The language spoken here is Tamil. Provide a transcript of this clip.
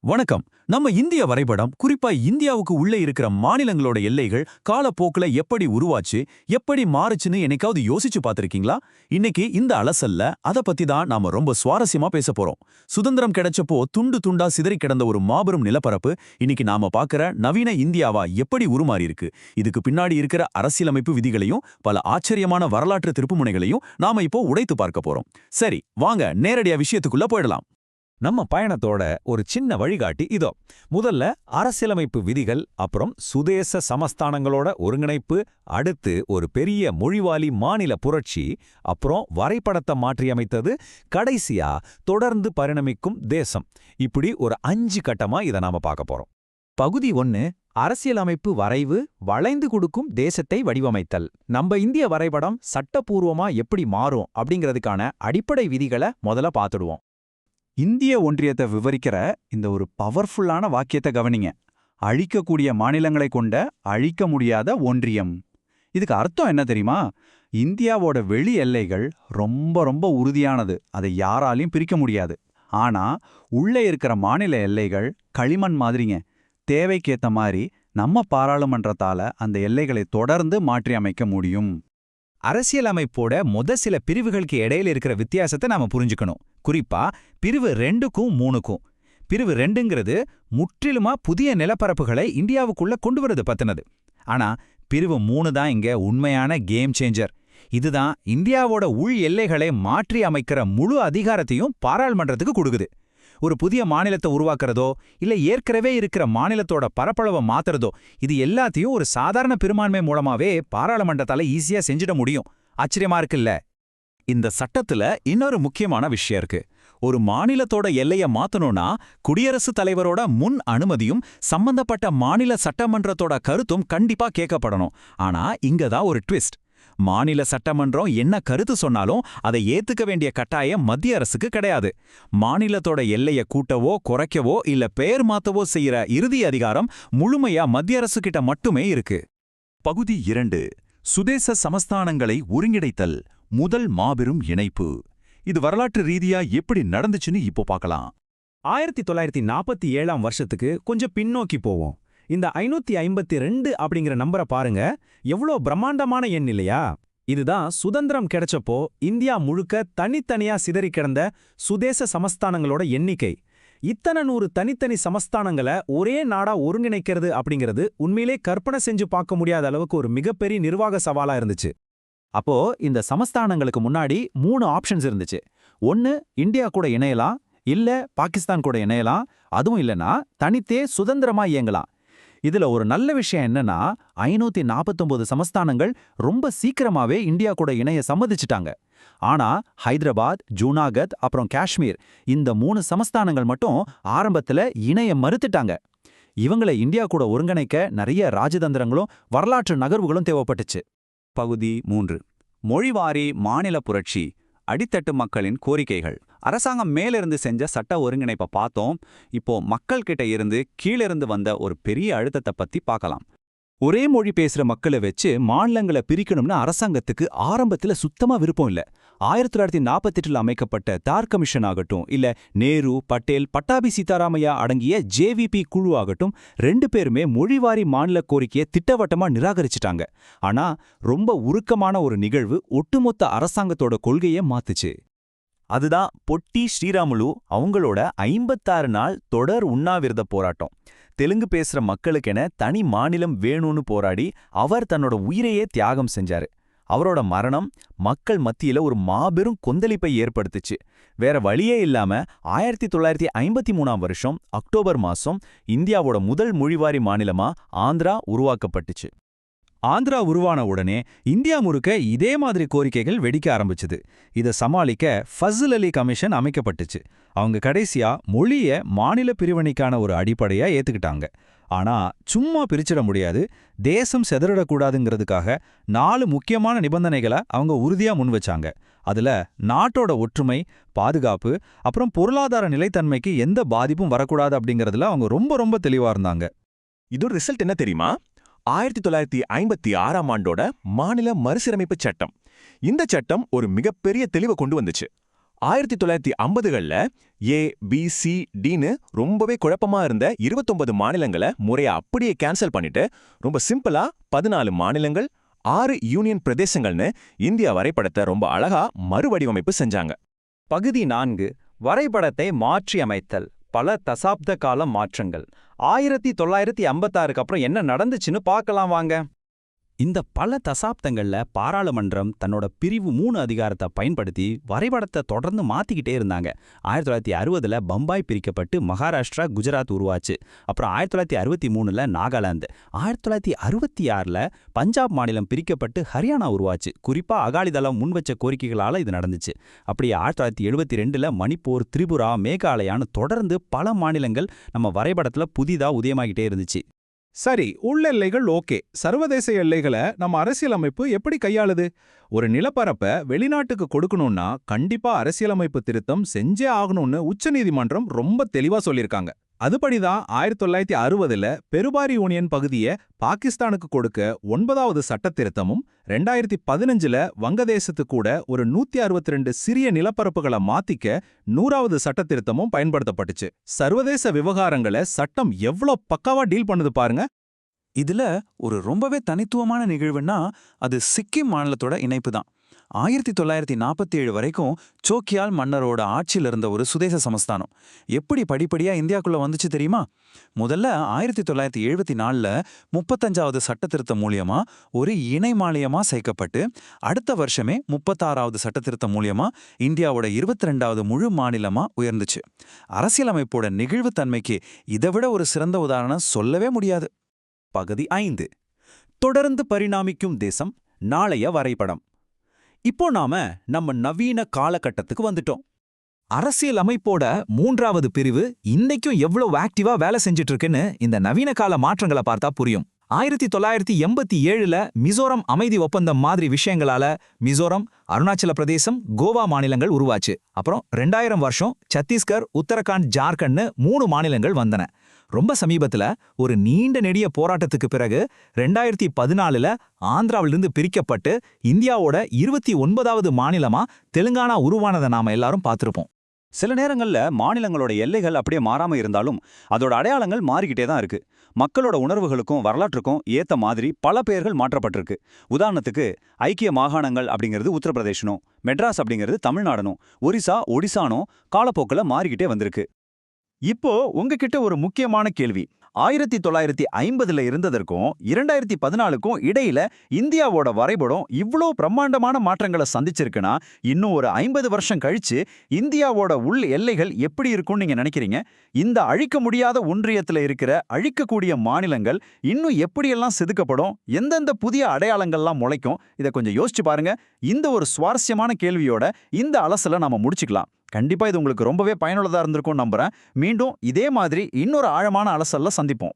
வணக்கம். நம்ம இந்திய வரைபடம் குறிப்பா இந்தியாவுக்கு உள்ளே இருக்கிற மாநிலங்களோட எல்லைகள் காலப்போக்குல எப்படி உருவாச்சு, எப்படி மாறுச்சுன்னு என்னைக்காவது யோசிச்சு பார்த்திருக்கீங்களா? இன்னைக்கு இந்த அலசல்ல அத பத்தி தான் நாம ரொம்ப சுவாரஸ்யமா பேச போறோம். சுதந்திரம் கிடைச்சப்போ துண்டு துண்டா சிதறி கிடந்த ஒரு மாபெரும் நிலப்பரப்பு இன்னைக்கு நாம பார்க்கிற நவீன இந்தியாவா எப்படி உருமாறி இருக்கு. இதுக்கு பின்னாடி இருக்கிற அரசியலமைப்பு விதிகளையும் பல ஆச்சரியமான வரலாற்று திருப்புமுனைகளையும் நாம இப்போ உடைத்து பார்க்க போறோம். சரி, வாங்க நேரடியா விஷயத்துக்குள்ள போயிடலாம். நம்ம பயணத்தோட ஒரு சின்ன வழிகாட்டி இதோ. முதல்ல அரசியலமைப்பு விதிகள், அப்புறம் சுதேச சமஸ்தானங்களோட ஒருங்கிணைப்பு, அடுத்து ஒரு பெரிய மொழிவாலி மாநில புரட்சி, அப்புறம் வரைபடத்தை மாற்றியமைத்தது, கடைசியா தொடர்ந்து பரிணமிக்கும் தேசம். இப்படி ஒரு 5 கட்டமா இதை நாம பார்க்க போறோம். பகுதி 1 அரசியலமைப்பு வரைவு, வளைந்து கொடுக்கும் தேசத்தை வடிவமைத்தல். நம்ம இந்திய வரைபடம் சட்டப்பூர்வமா எப்படி மாறும் அப்படிங்கிறதுக்கான அடிப்படை விதிகளை முதல்ல பார்த்துடுவோம். இந்திய ஒன்றியத்தை விவரிக்கிற இந்த ஒரு பவர்ஃபுல்லான வாக்கியத்தை கவனிங்க. அழிக்கக்கூடிய மாநிலங்களை கொண்ட அழிக்க முடியாத ஒன்றியம். இதுக்கு அர்த்தம் என்ன தெரியுமா? இந்தியாவோட வெளி எல்லைகள் ரொம்ப ரொம்ப உறுதியானது, அதை யாராலையும் பிரிக்க முடியாது. ஆனா உள்ளே இருக்கிற மாநில எல்லைகள் களிமண் மாதிரிங்க. தேவைக்கேத்த மாதிரி நம்ம பாராளுமன்றத்தால அந்த எல்லைகளை தொடர்ந்து மாற்றி அமைக்க முடியும். அரசியலமைப்போட சில பிரிவுகளுக்கு இடையில இருக்கிற வித்தியாசத்தை நாம புரிஞ்சுக்கணும். குறிப்பா பிரிவு 2க்கும் 3க்கும். பிரிவு 2ங்கிறது முற்றிலுமா புதிய நிலப்பரப்புகளை இந்தியாவுக்குள்ள கொண்டு வரது பத்தினது. ஆனா பிரிவு 3 தான் இங்க உண்மையான கேம் சேஞ்சர். இதுதான் இந்தியாவோட உள் எல்லைகளை மாற்றி அமைக்கிற முழு அதிகாரத்தையும் பாராளுமன்றத்துக்கு கொடுக்குது. ஒரு புதிய மாநிலத்தை உருவாக்குறதோ இல்ல ஏற்கனவே இருக்கிற மாநிலத்தோட பரப்பளவை மாத்துறதோ, இது எல்லாத்தையும் ஒரு சாதாரண பெரும்பான்மை மூலமாவே பாராளுமன்றத்தால ஈஸியா செஞ்சிட முடியும். ஆச்சரியமா இருக்குல்ல? இந்த சட்டத்துல இன்னொரு முக்கியமான விஷயம் இருக்கு. ஒரு மாநிலத்தோட எல்லைய மாத்தணும்னா குடியரசுத் தலைவரோட முன் அனுமதியும் சம்பந்தப்பட்ட மாநில சட்டமன்றத்தோட கருத்தும் கண்டிப்பா கேட்கப்படணும். ஆனா இங்கதான் ஒரு ட்விஸ்ட். மாநில சட்டமன்றம் என்ன கருத்து சொன்னாலும் அதை ஏத்துக்க வேண்டிய கட்டாயம் மத்திய அரசுக்கு கிடையாது. மாநிலத்தோட எல்லைய கூட்டவோ குறைக்கவோ இல்ல பெயர் மாத்தவோ செய்யற இறுதி அதிகாரம் முழுமையா மத்திய அரசு கிட்ட மட்டுமே இருக்கு. பகுதி 2 சுதேச சமஸ்தானங்களை ஒருங்கிணைத்தல், முதல் மாபெரும் இணைப்பு. இது வரலாற்று ரீதியா எப்படி நடந்துச்சுன்னு இப்போ பார்க்கலாம். 1947ஆம் வருஷத்துக்கு கொஞ்சம் பின்னோக்கி போவோம். இந்த 552 அப்படிங்கிற நம்பரை பாருங்க, எவ்வளோ பிரம்மாண்டமான எண் இல்லையா? இதுதான் சுதந்திரம் கிடைச்சப்போ இந்தியா முழுக்க தனித்தனியா சிதறி கிடந்த சுதேச சமஸ்தானங்களோட எண்ணிக்கை. இத்தனை 100 தனித்தனி சமஸ்தானங்களை ஒரே நாடா ஒருங்கிணைக்கிறது அப்படிங்கிறது உண்மையிலே கற்பனை செஞ்சு பார்க்க முடியாத அளவுக்கு ஒரு மிகப்பெரிய நிர்வாக சவாலா இருந்துச்சு. அப்போ இந்த சமஸ்தானங்களுக்கு முன்னாடி 3 ஆப்ஷன்ஸ் இருந்துச்சு. ஒன்னு இந்தியா கூட இணையலாம், இல்ல பாகிஸ்தான் கூட இணையலாம், அதுவும் இல்லனா தனித்தே சுதந்திரமா இயங்கலாம். இதுல ஒரு நல்ல விஷயம் என்னன்னா 549 சமஸ்தானங்கள் ரொம்ப சீக்கிரமாவே இந்தியா கூட இணைய சம்மதிச்சிட்டாங்க. ஆனா ஹைதராபாத், ஜூனாகத் அப்புறம் காஷ்மீர் இந்த 3 சமஸ்தானங்கள் மட்டும் ஆரம்பத்துல இணைய மறுத்துட்டாங்க. இவங்களை இந்தியா கூட ஒருங்கிணைக்க நிறைய ராஜதந்திரங்களும் வரலாற்று நகர்வுகளும் தேவைப்பட்டுச்சு. பகுதி 3 மொழிவாரி மாநில புரட்சி, அடித்தட்டு மக்களின் கோரிக்கைகள். அரசாங்கம் மேலிருந்து செஞ்ச சட்ட ஒருங்கிணைப்பை பார்த்தோம். இப்போ மக்கள் கிட்ட இருந்து கீழிருந்து வந்த ஒரு பெரிய அழுத்தத்தை பத்தி பார்க்கலாம். ஒரே மொழி பேசுற மக்களை வச்சு மாநிலங்களை பிரிக்கணும்னு அரசாங்கத்துக்கு ஆரம்பத்துல சுத்தமா விருப்பம் இல்ல. 1948 அமைக்கப்பட்ட தார் கமிஷன் ஆகட்டும், இல்ல நேரு, பட்டேல், பட்டாபி சீதாராமையா அடங்கிய ஜேவிபி குழு ஆகட்டும், 2 பேருமே மொழிவாரி மாநில கோரிக்கையை திட்டவட்டமா நிராகரிச்சிட்டாங்க. ஆனா ரொம்ப உருக்கமான ஒரு நிகழ்வு ஒட்டுமொத்த அரசாங்கத்தோட கொள்கையை மாத்துச்சு. அதுதான் பொட்டி ஸ்ரீராமுலு அவங்களோட 56 நாள் தொடர் உண்ணாவிரத போராட்டம். தெலுங்கு பேசுற மக்களுக்கென தனி மாநிலம் வேணும்னு போராடி அவர் தன்னோட உயிரையே தியாகம் செஞ்சாரு. அவரோட மரணம் மக்கள் மத்தியில ஒரு மாபெரும் கொந்தளிப்பை ஏற்படுத்துச்சு. வேற வழியே இல்லாம 1953ஆம் வருஷம் அக்டோபர் மாசம் இந்தியாவோட முதல் மொழிவாரி மாநிலமா ஆந்திரா உருவாக்கப்பட்டுச்சு. ஆந்திரா உருவான உடனே இந்தியா முழுக்க இதே மாதிரி கோரிக்கைகள் வெடிக்க ஆரம்பிச்சுது. இதை சமாளிக்க ஃபஸ்ல் அலி கமிஷன் அமைக்கப்பட்டுச்சு. அவங்க கடைசியா மொழிய மாநில பிரிவினைக்கான ஒரு அடிப்படையா ஏத்துக்கிட்டாங்க. ஆனா சும்மா பிரிச்சிட முடியாது, தேசம் செதறிடக்கூடாதுங்கிறதுக்காக 4 முக்கியமான நிபந்தனைகளை அவங்க உறுதியா முன் வச்சாங்க. அதுல நாட்டோட ஒற்றுமை, பாதுகாப்பு அப்புறம் பொருளாதார நிலைத்தன்மைக்கு எந்த பாதிப்பும் வரக்கூடாது அப்படிங்கறதுல அவங்க ரொம்ப ரொம்ப தெளிவா இருந்தாங்க. இதோட ரிசல்ட் என்ன தெரியுமா? 1956ஆம் ஆண்டோட மாநில மறுசீரமைப்பு சட்டம். இந்த சட்டம் ஒரு மிகப்பெரிய தெளிவை கொண்டு வந்துச்சு. 1950கள்ல ஏ பி சி டின்னு ரொம்பவே குழப்பமா இருந்த 29 மாநிலங்களை முறையா அப்படியே கேன்சல் பண்ணிட்டு ரொம்ப சிம்பிளா 14 மாநிலங்கள் 6 யூனியன் பிரதேசங்கள்னு இந்தியா வரைபடத்தை ரொம்ப அழகா மறுவடிவமைப்பு செஞ்சாங்க. பகுதி 4 வரைபடத்தை மாற்றி அமைத்தல், பல தசாப்த கால மாற்றங்கள். 1956க்கு அப்புறம் என்ன நடந்துச்சுன்னு பார்க்கலாம் வாங்க. இந்த பல தசாப்தங்கள்ல பாராளுமன்றம் தன்னோட பிரிவு 3 அதிகாரத்தை பயன்படுத்தி வரைபடத்தை தொடர்ந்து மாத்திக்கிட்டே இருந்தாங்க. 1960ல பம்பாய் பிரிக்கப்பட்டு மகாராஷ்டிரா, குஜராத் உருவாச்சு. அப்புறம் 1963ல நாகாலாந்து, 1966ல பஞ்சாப் மாநிலம் பிரிக்கப்பட்டு ஹரியானா உருவாச்சு. குறிப்பா அகாலிதளம் முன்வச்ச கோரிக்கைகளால இது நடந்துச்சு. அப்படியே 1972ல மணிப்பூர், திரிபுரா, மேகாலயான்னு தொடர்ந்து பல மாநிலங்கள் நம்ம வரைபடத்துல புதிதா உதயமாகிட்டே இருந்துச்சு. சரி, உள் எல்லைகள் ஓகே. சர்வதேச எல்லைகளை நம்ம அரசியலமைப்பு எப்படி கையாளுது? ஒரு நிலப்பரப்பை வெளிநாட்டுக்கு கொடுக்கணும்னா கண்டிப்பா அரசியலமைப்பு திருத்தம் செஞ்சே ஆகணும்னு உச்சநீதிமன்றம் ரொம்ப தெளிவா சொல்லியிருக்காங்க. அதுபடிதான் 1960ல பெருபாரி யூனியன் பகுதியை பாகிஸ்தானுக்கு கொடுக்க 9வது சட்ட திருத்தமும், 2015ல வங்கதேசத்து கூட ஒரு 162 சிறிய நிலப்பரப்புகளை மாத்திக்க 100வது சட்ட திருத்தமும் பயன்படுத்தப்பட்டுச்சு. சர்வதேச விவகாரங்களை சட்டம் எவ்ளோ பக்காவா டீல் பண்ணுது பாருங்க. இதுல ஒரு ரொம்பவே தனித்துவமான நிகழ்வுன்னா அது சிக்கிம் மாநிலத்தோட இணைப்பு தான். 1947 வரைக்கும் சோக்கியால் மன்னரோட ஆட்சியில் இருந்த ஒரு சுதேச சமஸ்தானம் எப்படி படிப்படியா இந்தியாக்குள்ள வந்துச்சு தெரியுமா? முதல்ல 1974ல 35வது சட்டத்திருத்தம் மூலியமா ஒரு இணை மாநிலமா சேர்க்கப்பட்டு, அடுத்த வருஷமே 36வது சட்டத்திருத்தம் மூலியமா இந்தியாவோட 22வது முழு மாநிலமா உயர்ந்துச்சு. அரசியலமைப்போட நெகிழ்வுத்தன்மைக்கு இதைவிட ஒரு சிறந்த உதாரணம் சொல்லவே முடியாது. பகுதி 5 தொடர்ந்து பரிணாமிக்கும் தேசம், நாளைய வரைபடம். இப்போ நாம நம்ம நவீன காலகட்டத்துக்கு வந்துட்டோம். அரசியல் அமைப்போட 3வது பிரிவு இன்னைக்கும் எவ்வளவு ஆக்டிவா வேலை செஞ்சுட்டு இருக்குன்னு இந்த நவீன கால மாற்றங்களை பார்த்தா புரியும். 1987ல மிசோரம் அமைதி ஒப்பந்தம் மாதிரி விஷயங்களால மிசோரம், அருணாச்சல பிரதேசம், கோவா மாநிலங்கள் உருவாச்சு. அப்புறம் 2000 வருஷம் சத்தீஸ்கர், உத்தரகாண்ட், ஜார்க்கண்ட்னு 3 மாநிலங்கள் வந்தன. ரொம்ப சமீபத்துல ஒரு நீண்ட நெடிய போராட்டத்துக்கு பிறகு 2014ல ஆந்திராவிலிருந்து பிரிக்கப்பட்டு இந்தியாவோட 29வது மாநிலமா தெலுங்கானா உருவானதை நாம எல்லாரும் பார்த்திருப்போம். சில நேரங்கள்ல மாநிலங்களோட எல்லைகள் அப்படியே மாறாம இருந்தாலும் அதோட அடையாளங்கள் மாறிக்கிட்டே தான் இருக்கு. மக்களோட உணர்வுகளுக்கும் வரலாற்றுக்கும் ஏத்த மாதிரி பல பெயர்கள் மாற்றப்பட்டிருக்கு. உதாரணத்துக்கு ஐக்கிய மாகாணங்கள் அப்படிங்கிறது உத்தரப்பிரதேசனும், மெட்ராஸ் அப்படிங்கிறது தமிழ்நாடனும், ஒரிசா ஒடிசானும் காலப்போக்கில் மாறிக்கிட்டே வந்திருக்கு. இப்போ உங்ககிட்ட ஒரு முக்கியமான கேள்வி. 1950ல இருந்ததற்கும் 2014க்கும் இடையில இந்தியாவோட வரைபடம் இவ்ளோ பிரம்மாண்டமான மாற்றங்களை சந்திச்சிருக்குன்னா, இன்னும் ஒரு 50 வருஷம் கழிச்சு இந்தியாவோட உள் எல்லைகள் எப்படி இருக்கும்னு நீங்க நினைக்கிறீங்க? இந்த அழிக்க முடியாத ஒன்றியத்துல இருக்கிற அழிக்கக்கூடிய மாநிலங்கள் இன்னும் எப்படியெல்லாம் செதுக்கப்படும்? எந்தெந்த புதிய அடையாளங்கள்லாம் முளைக்கும்? இதை கொஞ்சம் யோசிச்சு பாருங்க. இந்த ஒரு சுவாரஸ்யமான கேள்வியோட இந்த அலசலை நாம முடிச்சுக்கலாம். கண்டிப்பா இது உங்களுக்கு ரொம்பவே பயனுள்ளதா இருந்திருக்கும்னு நம்புறேன். மீண்டும் இதே மாதிரி இன்னொரு ஆழமான அலசல்ல சந்திப்போம்.